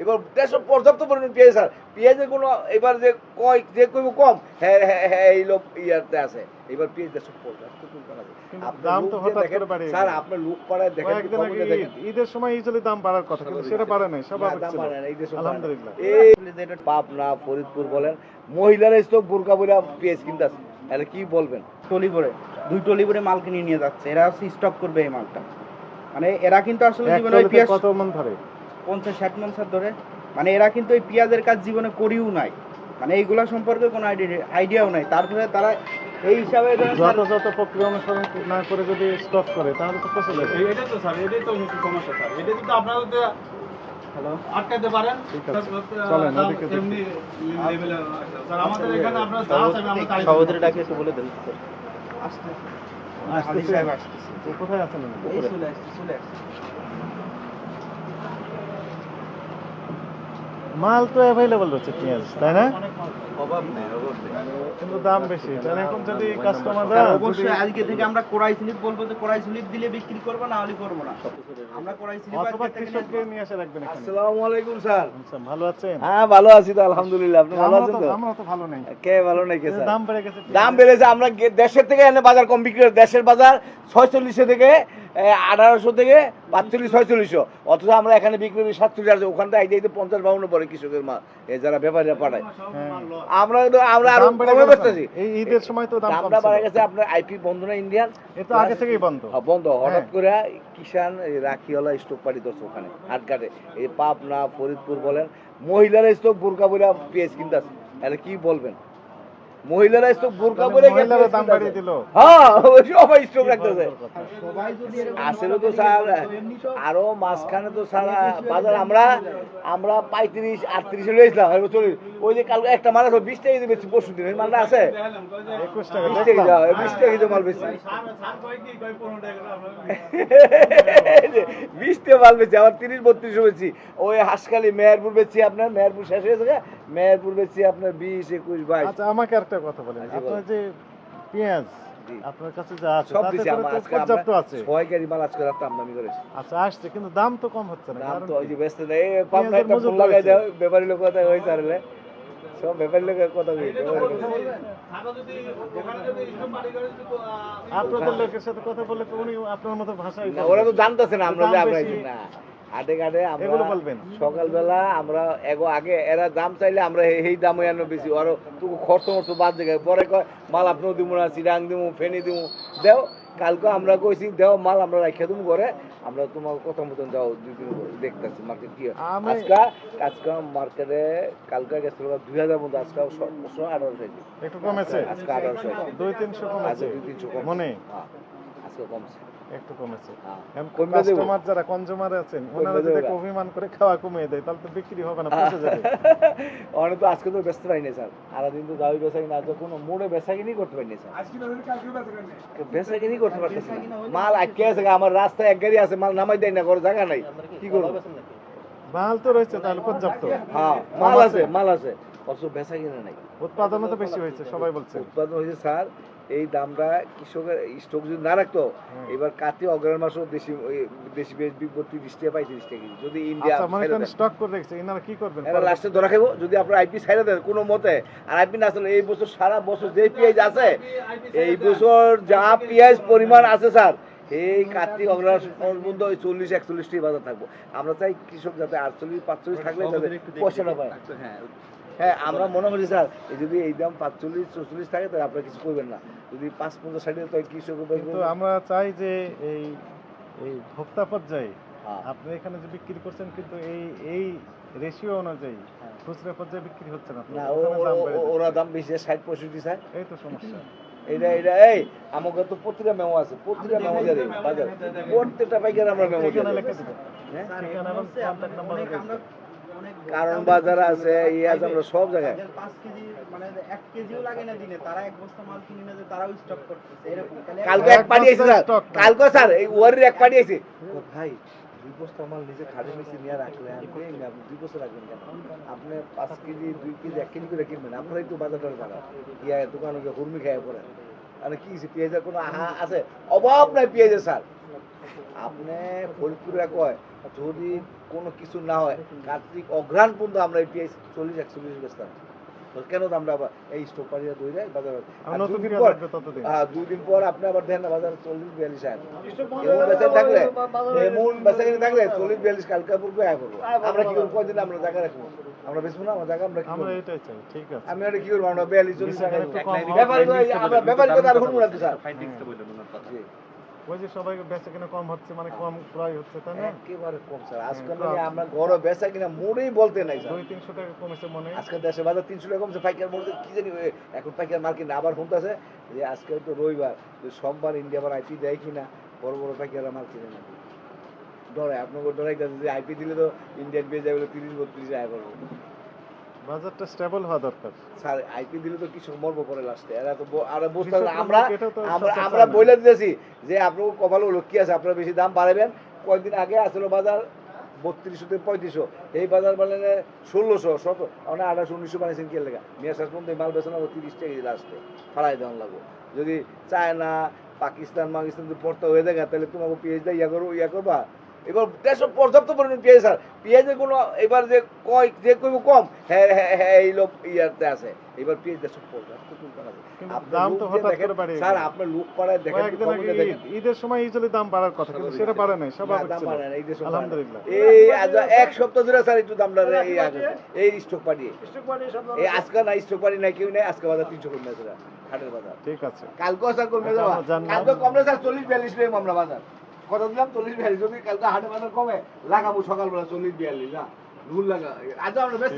এবার দেশে পর্যাপ্ত পরিমাণ পেঁয়াজ স্যার, পেঁয়াজের কোনো এবার যে কয় যে কইব কম, হ্যাঁ হ্যাঁ হ্যাঁ এই লোক ইয়াতে আছে, এবার পেঁয়াজ দেশে পর্যাপ্ত পরিমাণ আছে। দাম তো হঠাৎ করে বাড়ে স্যার আপনার লোক পাড়ায় দেখেন, কয়েকদিন আগে ঈদের সময় ইউজুয়ালি দাম বাড়ার কথা, কিন্তু সেটা বাড়ে নাই, স্বাভাবিক ছিল। আলহামদুলিল্লাহ। এই পাবনা ফরিদপুর বলেন, মহিলারা স্টক বোরকা বলে পেঁয়াজ কিনতেছে, তাহলে কি বলবেন? টলি ভরে 2 টলি ভরে মাল কিনে নিয়ে যাচ্ছে, এরা হচ্ছে স্টক করবে এই মালটা। মানে এরা কিন্তু আসলে এক জীবনে ওই টলিতে পেঁয়াজ কত মন ধরে? 50-60 মণ স্যার ধরে। মানে এরা কিন্তু এই পেঁয়াজের কাজ জীবনে করিও নাই, মানে এইগুলা সম্পর্কে কোনো আইডিয়াও নাই। তারপরে তারা এই হিসাবে যত প্রক্রিয়া অনুসরণ না করে যদি স্টক করে তাহলে তো পচে যাবে। এটাই তো স্যার, এটাই তো সমস্যা স্যার। এটা কিন্তু আপনারা যদি আটকাতে পারেন, ঠিক আছে, চলেন ওদিকে দেখি। এমনি লেভেলে স্যার আমাদের এখানে আপনারা যা চাইবেন আমরা তাই সহোদরে ডাকে একটু বলে দেন স্যার। আসতেছে? তো কোথায় আছেন উনি? এই চলে আসছে। মাল তো অ্যাভেলেবল রয়েছে পেঁয়াজ, তাই না? অভাব নেই, অভাব নেই। কিন্তু দাম বেশি। তাহলে এখন যদি স্যার, কাস্টমাররা অবশ্যই আজকে থেকে আমরা কোরাই স্লিপ বলবো যে কোরাই স্লিপ দিলে বিক্রি করবো, না হলে করবো না। আমরা কোরাই স্লিপ অথবা কৃষককে নিয়ে এসে রাখবেন এখানে। আসসালামু আলাইকুম স্যার। আচ্ছা, ভালো আছেন? হ্যাঁ ভালো আছি তো আলহামদুলিল্লাহ, আপনি ভালো আছেন তো? আমরা তো ভালো নেই। কে ভালো নাই কে স্যার? দাম বেড়ে গেছে। দাম বেড়েছে, আমরা দেশের থেকে এনে বাজার কম বিক্রি করি। দেশের বাজার 46 থেকে 1800 থেকে 45 4600, অথচ আমরা এখানে বিক্রি করি 47। ওখান থেকে আইডিয়াতে 50-52 পরে কৃষকের মাল, যারা ব্যাপারীরা পাঠায়। আমরা আরো কমে বেচতেছি। এই ঈদের সময় তো দাম কম দামটা ছিল। বাড়ে গেছে। আপনার আইপি বন্ধ না ইন্ডিয়ান, এটা আগে থেকেই বন্ধ। বন্ধ হঠাৎ করে কিষান রাখিওয়ালা স্টক পাড়ি ধরছে ওখানে হাটঘাটে। এই পাবনা ফরিদপুর বলেন, মহিলারা স্টক বোরকা বলে পেঁয়াজ কিনতেছে, তাহলে কি বলবেন? মহিলারা স্টক বোরকা বলে মহিলারা দাম বাড়িয়ে দিল। হ্যাঁ সবাই স্টক রাখতেছে। সবাই যদি আসলে তো স্যার আরো মাঝখানে তো সারা বাজার আমরা 35-38 লইছিলাম, ওই যে কালকে একটা মাল আছে 20 টাকা দিয়ে বেশি, পরশু দিন মালটা আছে 21 টাকা 20 দেখলাম। টাকা, 20 টাকা দিয়ে মাল বেশি, স্যার কয় কি কয় 15 টাকা আমরা 20 টাকা মাল বেশি। আবার 30-32 বেশি। ওই হাসখালি মেহেরপুর বেশি, আপনার মেহেরপুর শেষ হয়ে গেছে, মেহেরপুর বেশি আপনার 20-21-22। আচ্ছা, আমাকে একটা কথা বলেন, আপনার যে পেঁয়াজ আপনার কাছে যা আছে সব তাতে দিছি করে আমরা, তো আজকে পর্যাপ্ত আছে। 6 গাড়ি মাল আজকে রাতে আমদানি করেছি। আচ্ছা, আসছে, কিন্তু দাম তো কম হচ্ছে না। দাম কারণ তো ওই কি? যে বেচতে দেয়, এই পাবনা একটা মজুদ ফুল লাগাই রয়েছে। দেয়, ব্যাপারী লোক কথা হয়েছে আর সব ব্যাপারী লোকের কথা বলি। স্যার যদি ওখানে যদি স্টক পার্টি করে যদি আপনাদের লোকের সাথে কথা বললে তো উনি আপনার মতো ভাষায় না, ওরা তো জানতেছে না আমরা যে দাম আমরা বেশি। না হাটে ঘাটে এগুলো আমরা বলবেন। সকালবেলা আমরা আগে এরা দাম চাইলে আমরা এই দামে আনো বেশি, আরো তুকু খরচ মরচ বাদ জায়গায় পরে কয় মাল আপনিও দিব না, চিরাং দিব, ফেনি দিব, দেও কালকে আমরা কইছি দেও মাল আমরা রাখিয়া দিব করে, আমরা তোমার কথা মতন যাও 2 দিন দেখতেছি মার্কেট কি হয়। আজকে মার্কেটে কালকে গেছিল 2000 মতো, আজকে 1800 একটু কমেছে, আজকে 1800 200-300 কমেছে 200-300 কম মনে আজকে কমছে। একটু কমেছে। হ্যাঁ। কমবে দেবো। কাস্টমার যারা কনজিউমার আছেন ওনারা যদি দেবো। অভিমান করে খাওয়া কমিয়ে দেয় তাহলে তো বিক্রি হবে না, পচে যাবে। অনেক তো আজকে তো ব্যস্ত পাইনি স্যার, সারাদিন তো দাবি বেচা কিনা, আজকে কোনো মোড়ে বেচা কিনি করতে পারিনি স্যার, আজকে না হলে কালকে বেচা কেন বেচা কিনি করতে পারতেছি না। মাল আটকে আছে, আমার রাস্তায় এক গাড়ি আছে, মাল নামাই দেয় না, করে জায়গা নাই, কি করবো? মাল তো রয়েছে তাহলে পর্যাপ্ত। হ্যাঁ মাল আছে অথচ বেচা কিনা নাই। উৎপাদনও তো বেশি হয়েছে সবাই বলছে। উৎপাদন হয়েছে স্যার, এই দামটা কৃষকের স্টক যদি না রাখতো, এবার কাতি অগ্রহায়ণ মাসও দেশি বিজ্ঞপ্তি 20 টাকা 35 টাকা কেজি। যদি ইন্ডিয়া আচ্ছা, মানে কেন স্টক করে রেখেছে, এনারা কি করবেন? এরা লাস্টে ধরা খাইবো যদি আপনার আইপি ছাইড়া দেন কোনো মতে। আর আইপি না আসলে এই বছর সারা বছর যে পেঁয়াজ আছে, এই বছর যা পেঁয়াজ পরিমাণ আছে স্যার, এই কার্তিক অগ্রহায়ণ পর্যন্ত ওই 40-41 টাকা বাজার থাকবো। আমরা চাই কৃষক যাতে 48-45 থাকলে যাতে পয়সাটা পায়। হ্যাঁ আমরা মনে করি স্যার, যদি এই দাম 45-44 থাকে তাহলে আপনারা কিছু করবেন না, যদি 5-50-60 তো কৃষক। কিন্তু আমরা চাই যে এই এই ভোক্তা পর্যায়ে হ্যাঁ। আপনি এখানে যে বিক্রি করছেন, কিন্তু এই রেশিও অনুযায়ী খুচরা পর্যায়ে বিক্রি হচ্ছে না তো। না ওখানে দাম বেড়ে যাচ্ছে। ওরা দাম বেশি 60-65 স্যার। এই তো সমস্যা। এই আমাকে তো প্রতিটা মেমো আছে, প্রতিটা মেমো দেয় বাজার, প্রত্যেকটা পাইকার আমরা মেমো ঠিকানা দিই। লিখে দিবেন। ঠিকানা এবং কন্টাক্ট নাম্বার কারণ বাজার আছে, আছে আমরা সব জায়গায়। 5 কেজি মানে 1 কেজিও লাগে না দিনে, তারা এক বস্তা মাল কিনে নিয়ে তারাও স্টক করতেছে এরকম। কালকে এক পার্টি আছে স্যার, কালকে স্যার এই ওয়ারির এক পার্টি আছে, ভাই 2 বস্তা মাল নিজে খাড়ে নিচে নিয়ে রাখলে আপনি 2 বছর রাখবেন কেন? আপনি 5 কেজি 2 কেজি 1 কেজি করে কিনবেন, আপনারাই তো বাজারটা বাড়া ইয়া দোকানে গিয়ে হুরমি খাইয়া পড়েন। মানে কি পেঁয়াজের কোনো আহা আছে? অভাব নাই পেঁয়াজের স্যার। আপনি ফরিদপুরে কয় যদি কোনো কিছু না হয় কার্তিক অঘ্রাণ পর্যন্ত আমরা এই পেঁয়াজ 40-41 বেচতাম। তো কেন আমরা আবার এই স্টক পাড়িয়া দই যায় বাজারে? আর আর নতুন দুদিন পেঁয়াজ পর আসবে ততদিন। 2 দিন পর আপনি আবার দেন না বাজারে 40-42 আয়। এমন বেচা থাকলে এমন বেচা কিনে থাকলে 40-42 কালকে পূর্বে আয় করবো। আমরা কি করবো? কয়দিন আমরা জায়গা রাখবো? আমরা বেচবো না? আমার জায়গা আমরা কি আমরা করবো? এটাই চাই, ঠিক আছে। আমি আর কি করবো? আমরা 42-40 বেচা টাকা কেনা একটু কম হওয়া- ব্যাপারী আমরা ব্যাপারী কথা আর শুনবো না তো স্যার। জি। ওই যে সবাই বেচা কেনা কম হচ্ছে, মানে কম ক্রয় হচ্ছে, তাই না? একেবারে কম স্যার। আজকাল হ্যাঁ, মানে আমরা ঘরে বেচা কিনা মোটেই বলতে নাই স্যার। 200-300 টাকা কমেছে মনে হয়। আজকে দেশে বাজার 300 টাকা কমছে, পাইকার বলতে কি জানি এখন পাইকার মার্কেট আবার শুনতেছে যে আজকে তো রবিবার, যে সোমবার ইন্ডিয়া আবার আইপি দেয় কিনা, বড় বড় পাইকাররা মাল কিনে নাকি ডরে আপনাকে ডরাই গেছে যে আইপি দিলে তো ইন্ডিয়ান পেয়ে যাবে 30-32 আয় করবো। বাজারটা স্টেবল হওয়া দরকার। স্যার আইপি দিলে তো কিছু মরবো পরে লাস্টে এরা তো আর বুঝতে কৃষকরা আমরা এটা তো আমরা সরকার আমরা চায় না। বলে দিতেছি যে আপনার কপাল লক্ষ্মী আছে, আপনারা বেশি দাম বাড়াবেন। কয়েকদিন আগে আসলো বাজার 3200-3500, এই বাজার মানে 1600-1700, মানে 1800-1900 বানিয়েছেন কি লেগা মিয়া শেষ পর্যন্ত এই মাল বেচা না 30 টাকা লাস্টে ফালাই দেওয়ান লাগবো। যদি চায়না পাকিস্তান যদি পড়তে হয়ে যায় তাহলে তোমাকে পেঁয়াজ দেয় ইয়া করবা। এবার দেশে পর্যাপ্ত পরিমাণ পেঁয়াজ স্যার, পেঁয়াজের কোনো এবার যে কয় যে কইব কম, হ্যাঁ হ্যাঁ হ্যাঁ এই লোক ইয়াতে আছে। এবার পেঁয়াজ দেশে পর্যাপ্ত পরিমাণ আছে। কিন্তু আপনার দাম লোক তো যে হঠাৎ দেখেন, করে বাড়িয়ে স্যার গেল। আপনার লোক পাড়ায় দেখেন, কয়েকদিন আগে খবরে দেখেন। ঈদের সময় ইউজুয়ালি দাম বাড়ার কথা, কিন্তু সেটা বাড়ে নাই, স্বাভাবিক দাম ছিল। বাড়ে না, এই দেশে বাড়ে না। আলহামদুলিল্লাহ। এই আজ এক সপ্তাহ ধরে স্যার একটু দামটা এই আগে এই স্টক পাঠিয়ে এই আজকে না স্টক পাঠি নাই কেউ নেই, আজকে বাজার 300 কমে আছে হাটের বাজার। ঠিক আছে। কালকেও স্যার কমে এখনো যাওয়া, জানলাম। কালকে কমলে স্যার 40-42 টাকা আমরা বাজার কথা দিলাম 40-42, যদি কালকে হাটের বাজার কমে লাগাবো সকালবেলা 40-42 না ভুল লাগা আজ আমরা বেশি